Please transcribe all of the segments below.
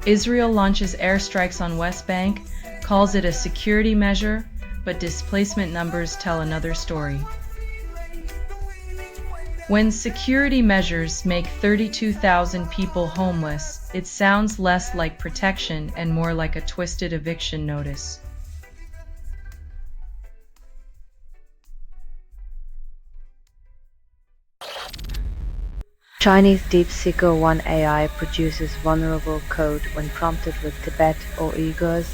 Israel launches airstrikes on West Bank, calls it a security measure, but displacement numbers tell another story. When security measures make 32,000 people homeless, it sounds less like protection and more like a twisted eviction notice. Chinese DeepSeeker 1 AI produces vulnerable code when prompted with Tibet or Uyghurs,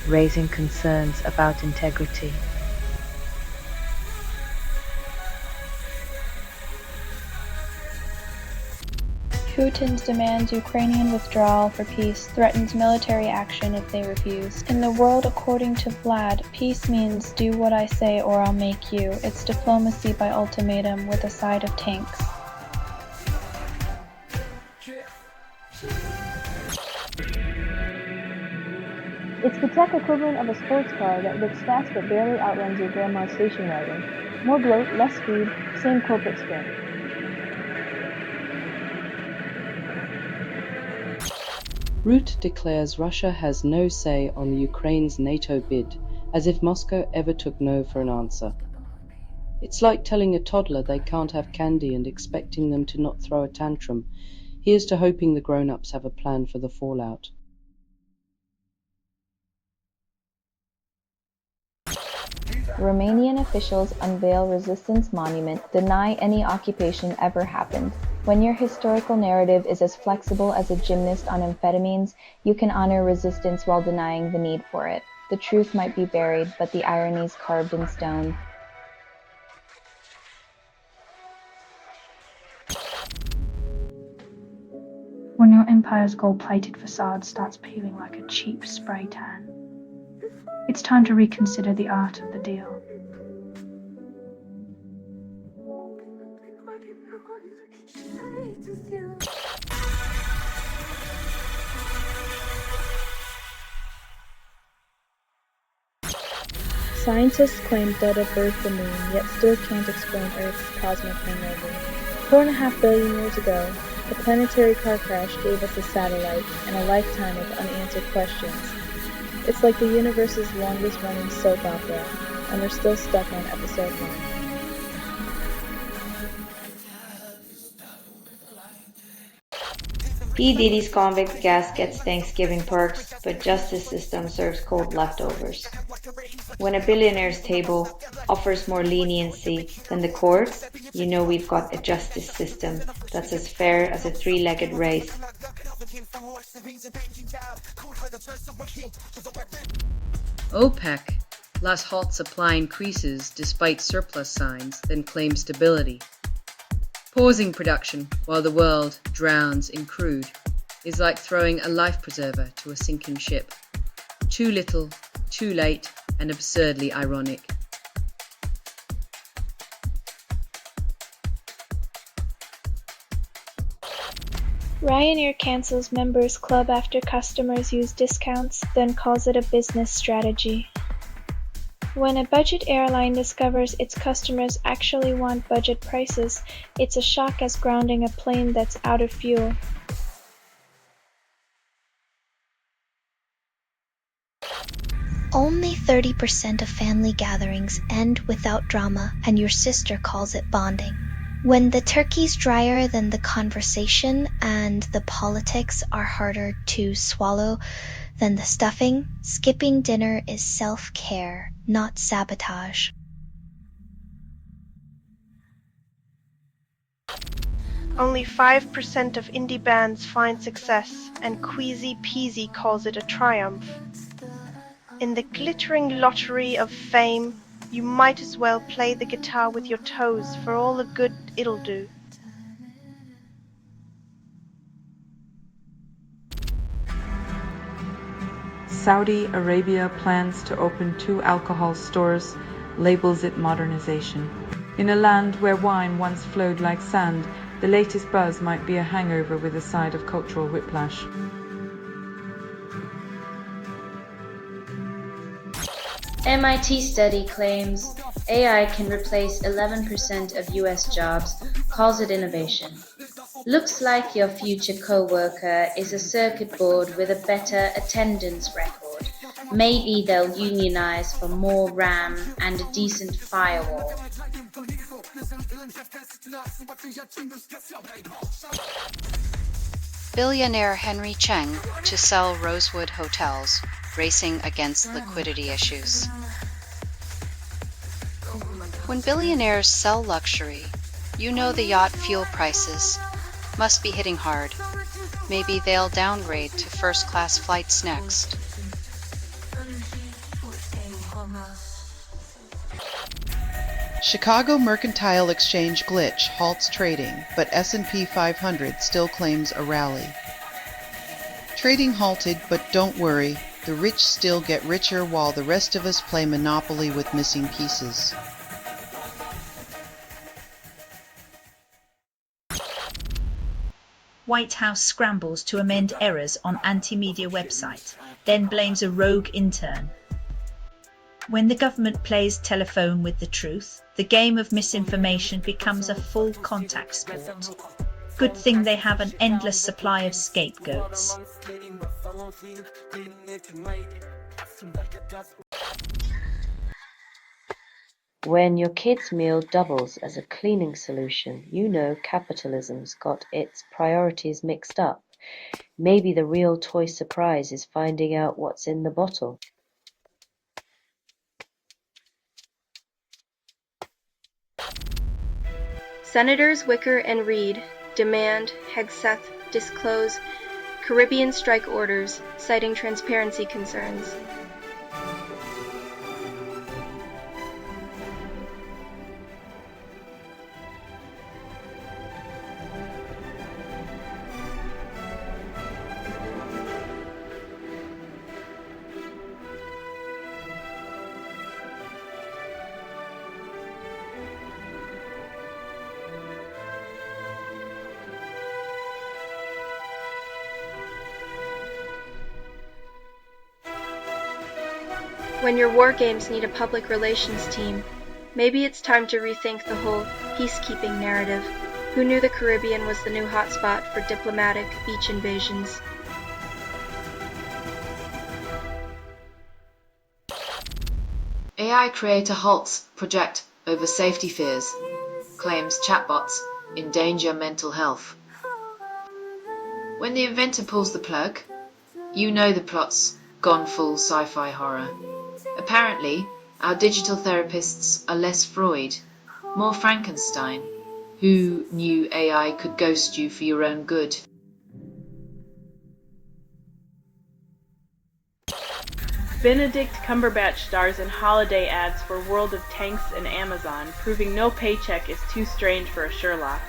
raising concerns about integrity. Putin demands Ukrainian withdrawal for peace, threatens military action if they refuse. In the world according to Vlad, peace means do what I say or I'll make you. It's diplomacy by ultimatum with a side of tanks. It's the tech equivalent of a sports car that looks fast but barely outruns your grandma's station wagon. More bloat, less speed, same corporate spin. Rutte declares Russia has no say on Ukraine's NATO bid, as if Moscow ever took no for an answer. It's like telling a toddler they can't have candy and expecting them to not throw a tantrum. Here's to hoping the grown-ups have a plan for the fallout. Romanian officials unveil resistance monument, deny any occupation ever happened. When your historical narrative is as flexible as a gymnast on amphetamines, you can honor resistance while denying the need for it. The truth might be buried, but the irony's carved in stone. When your empire's gold-plated facade starts peeling like a cheap spray tan, it's time to reconsider the art of the deal. Scientists claim Dota birthed the moon, yet still can't explain Earth's cosmic hangover. 4.5 billion years ago, a planetary car crash gave us a satellite and a lifetime of unanswered questions. It's like the universe's longest-running soap opera, and we're still stuck on episode 1. P. Diddy's convict gas gets Thanksgiving perks, but justice system serves cold leftovers. When a billionaire's table offers more leniency than the court, you know we've got a justice system that's as fair as a three-legged race. OPEC last halt supply increases despite surplus signs, then claims stability. Pausing production while the world drowns in crude is like throwing a life preserver to a sinking ship. Too little, too late, and absurdly ironic. Ryanair cancels members club after customers use discounts, then calls it a business strategy. When a budget airline discovers its customers actually want budget prices, it's a shock as grounding a plane that's out of fuel. Only 30% of family gatherings end without drama, and your sister calls it bonding. When the turkey's drier than the conversation and the politics are harder to swallow than the stuffing, skipping dinner is self-care, not sabotage. Only 5% of indie bands find success, and Queasy Peasy calls it a triumph. In the glittering lottery of fame, you might as well play the guitar with your toes for all the good it'll do. Saudi Arabia plans to open 2 alcohol stores, labels it modernization. In a land where wine once flowed like sand, the latest buzz might be a hangover with a side of cultural whiplash. MIT study claims AI can replace 11% of US jobs, calls it innovation. Looks like your future co-worker is a circuit board with a better attendance record. Maybe they'll unionize for more RAM and a decent firewall. Billionaire Henry Cheng to sell Rosewood Hotels, racing against liquidity issues. When billionaires sell luxury, you know the yacht fuel prices must be hitting hard. Maybe they'll downgrade to first-class flights next. Chicago Mercantile Exchange glitch halts trading, but S&P 500 still claims a rally. Trading halted, but don't worry, the rich still get richer while the rest of us play Monopoly with missing pieces. White House scrambles to amend errors on anti-media website, then blames a rogue intern. When the government plays telephone with the truth, the game of misinformation becomes a full contact sport. Good thing they have an endless supply of scapegoats. When your kid's meal doubles as a cleaning solution, you know capitalism's got its priorities mixed up. Maybe the real toy surprise is finding out what's in the bottle. Senators Wicker and Reid demand Hegseth disclose Caribbean strike orders, citing transparency concerns. When your war games need a public relations team, maybe it's time to rethink the whole peacekeeping narrative. Who knew the Caribbean was the new hotspot for diplomatic beach invasions? AI creator halts project over safety fears, claims chatbots endanger mental health. When the inventor pulls the plug, you know the plot's gone full sci-fi horror. Apparently, our digital therapists are less Freud, more Frankenstein. Who knew AI could ghost you for your own good? Benedict Cumberbatch stars in holiday ads for World of Tanks and Amazon, proving no paycheck is too strange for a Sherlock.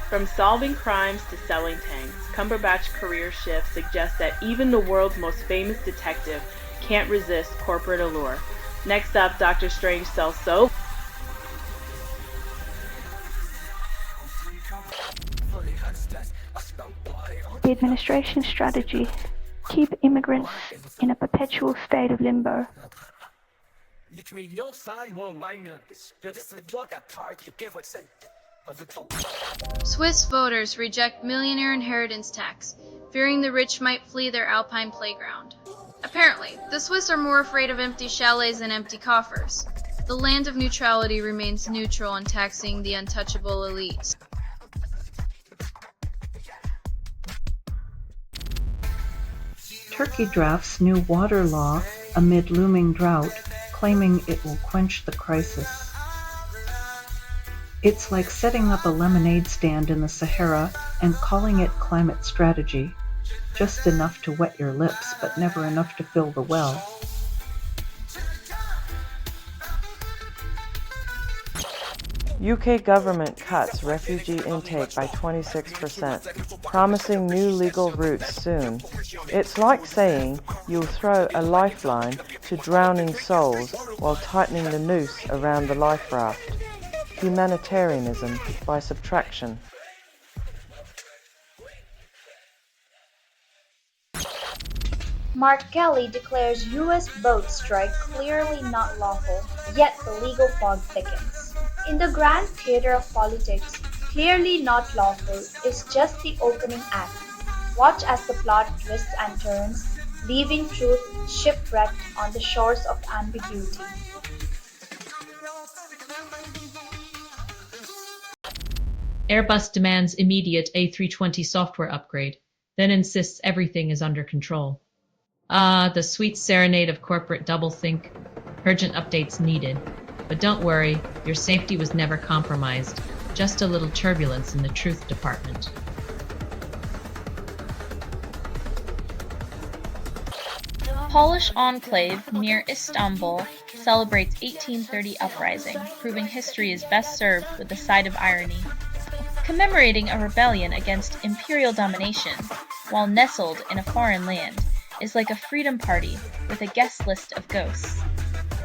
From solving crimes to selling tanks, Cumberbatch's career shift suggests that even the world's most famous detective can't resist corporate allure. Next up, Dr. Strange sells soap. The administration's strategy: keep immigrants in a perpetual state of limbo. Swiss voters reject millionaire inheritance tax, fearing the rich might flee their alpine playground. Apparently, the Swiss are more afraid of empty chalets than empty coffers. The land of neutrality remains neutral in taxing the untouchable elites. Turkey drafts new water law amid looming drought, claiming it will quench the crisis. It's like setting up a lemonade stand in the Sahara and calling it climate strategy. Just enough to wet your lips, but never enough to fill the well. UK government cuts refugee intake by 26%, promising new legal routes soon. It's like saying you'll throw a lifeline to drowning souls while tightening the noose around the life raft. Humanitarianism by subtraction. Mark Kelly declares U.S. boat strike clearly not lawful, yet the legal fog thickens. In the grand theater of politics, clearly not lawful, is just the opening act. Watch as the plot twists and turns, leaving truth shipwrecked on the shores of ambiguity. Airbus demands immediate A320 software upgrade, then insists everything is under control. Ah, the sweet serenade of corporate doublethink. Urgent updates needed. But don't worry, your safety was never compromised. Just a little turbulence in the truth department. Polish enclave near Istanbul celebrates 1830 uprising, proving history is best served with a side of irony. Commemorating a rebellion against imperial domination, while nestled in a foreign land, is like a freedom party with a guest list of ghosts.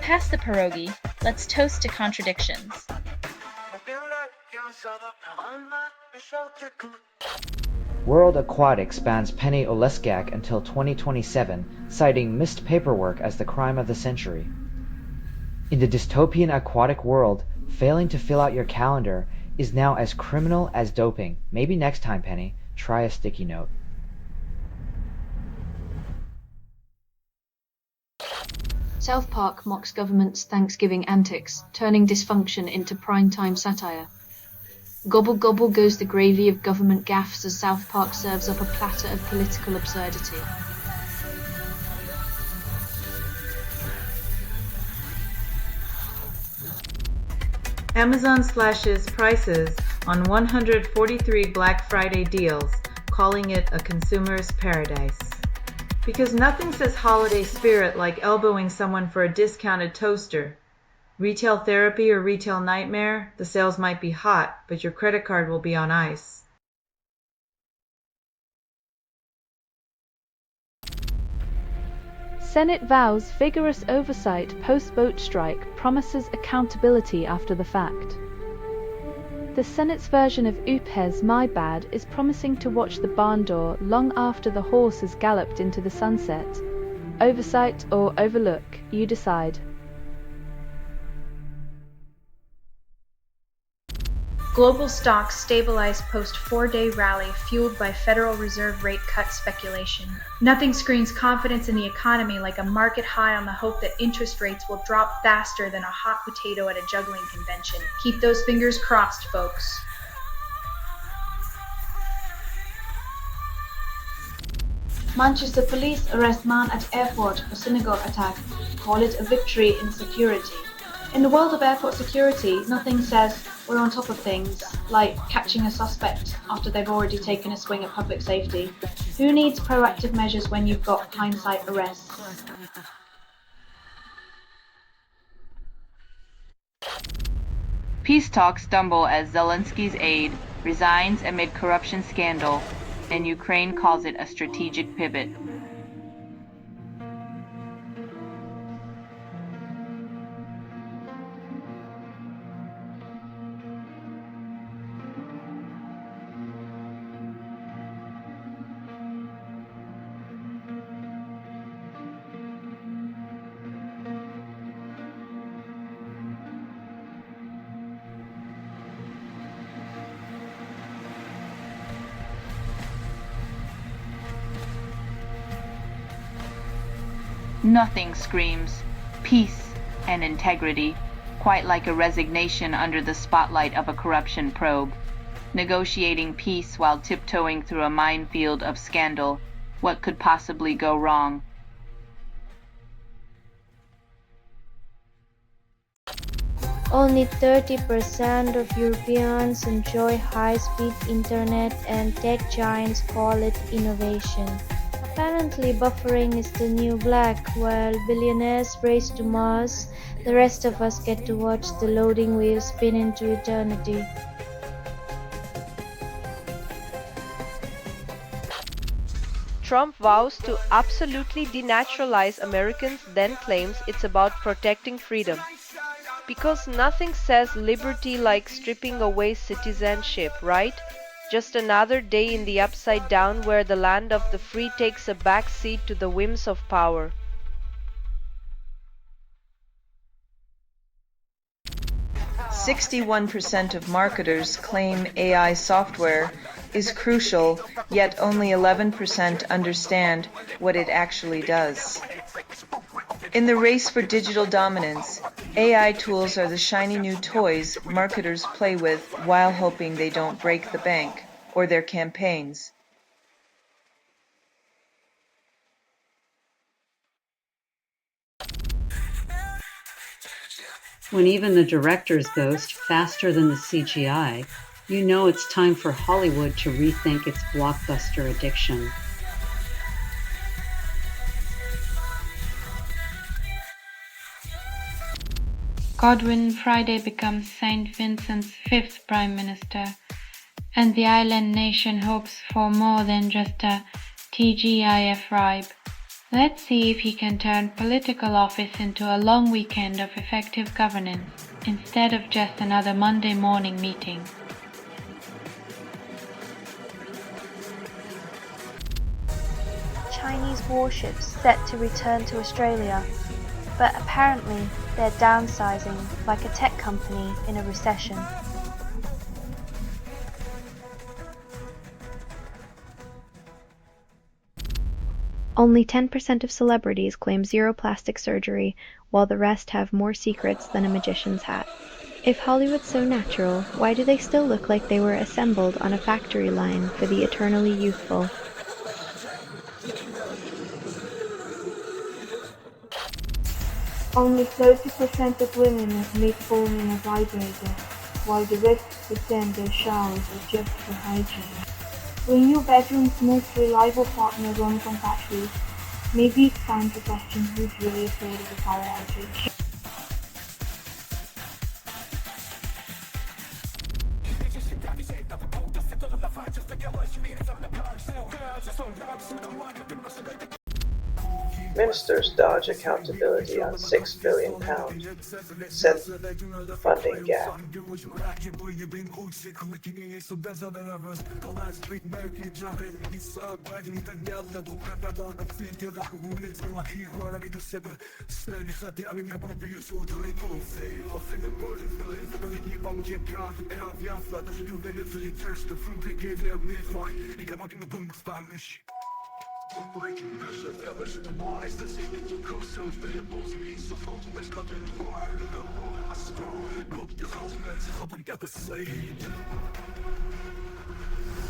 Past the pierogi, let's toast to contradictions. World Aquatics bans Penny Oleskak until 2027, citing missed paperwork as the crime of the century. In the dystopian aquatic world, failing to fill out your calendar is now as criminal as doping. Maybe next time, Penny, try a sticky note. South Park mocks government's Thanksgiving antics, turning dysfunction into primetime satire. Gobble gobble goes the gravy of government gaffes as South Park serves up a platter of political absurdity. Amazon slashes prices on 143 Black Friday deals, calling it a consumer's paradise. Because nothing says holiday spirit like elbowing someone for a discounted toaster. Retail therapy or retail nightmare, the sales might be hot, but your credit card will be on ice. Senate vows vigorous oversight post-boat strike, promises accountability after the fact. The Senate's version of UPE's My Bad is promising to watch the barn door long after the horse has galloped into the sunset. Oversight or overlook, you decide. Global stocks stabilized post 4-day rally fueled by Federal Reserve rate cut speculation. Nothing screams confidence in the economy like a market high on the hope that interest rates will drop faster than a hot potato at a juggling convention. Keep those fingers crossed, folks. Manchester police arrest man at airport for synagogue attack. Call it a victory in security. In the world of airport security, nothing says we're on top of things, like catching a suspect after they've already taken a swing at public safety. Who needs proactive measures when you've got hindsight arrests? Peace talks stumble as Zelensky's aide resigns amid corruption scandal, and Ukraine calls it a strategic pivot. Nothing screams peace and integrity quite like a resignation under the spotlight of a corruption probe. Negotiating peace while tiptoeing through a minefield of scandal. What could possibly go wrong? Only 30% of Europeans enjoy high-speed internet, and tech giants call it innovation. Apparently buffering is the new black. While billionaires race to Mars, the rest of us get to watch the loading wheel spin into eternity. Trump vows to absolutely denaturalize Americans, then claims it's about protecting freedom. Because nothing says liberty like stripping away citizenship, right? Just another day in the upside down where the land of the free takes a back seat to the whims of power. 61% of marketers claim AI software is crucial, yet only 11% understand what it actually does. In the race for digital dominance, AI tools are the shiny new toys marketers play with while hoping they don't break the bank or their campaigns. When even the directors boast faster than the CGI, you know it's time for Hollywood to rethink its blockbuster addiction. Godwin Friday becomes St. Vincent's fifth Prime Minister, and the island nation hopes for more than just a TGIF bribe. Let's see if he can turn political office into a long weekend of effective governance, instead of just another Monday morning meeting. Chinese warships set to return to Australia, but apparently they're downsizing like a tech company in a recession. Only 10% of celebrities claim zero plastic surgery, while the rest have more secrets than a magician's hat. If Hollywood's so natural, why do they still look like they were assembled on a factory line for the eternally youthful? Only 30% of women admit owning a vibrator, while the rest pretend their showers are just for hygiene. When your bedroom's most reliable partner runs on batteries, maybe it's time to question who's really afraid of a power outage. Ministers dodge accountability on £6 billion, said funding gap.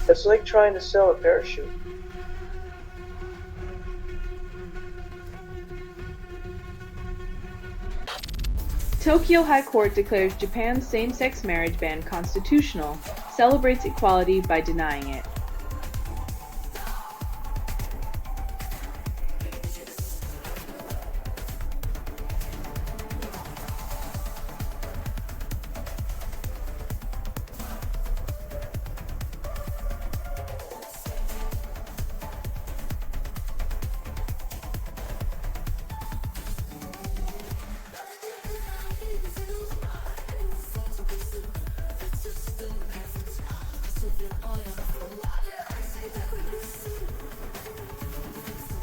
It's like trying to sell a parachute. Tokyo High Court declares Japan's same-sex marriage ban constitutional, celebrates equality by denying it.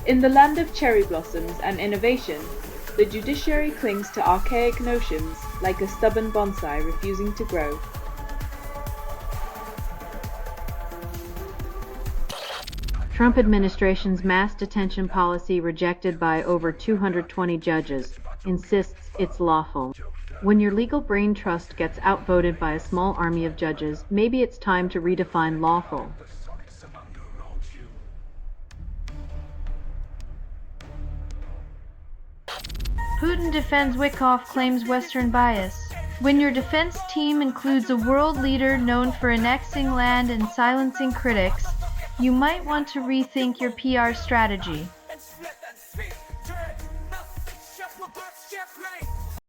In the land of cherry blossoms and innovation, the judiciary clings to archaic notions like a stubborn bonsai refusing to grow. Trump administration's mass detention policy rejected by over 220 judges insists it's lawful. When your legal brain trust gets outvoted by a small army of judges, maybe it's time to redefine lawful. Putin defends Wickoff claims Western bias. When your defense team includes a world leader known for annexing land and silencing critics, you might want to rethink your PR strategy.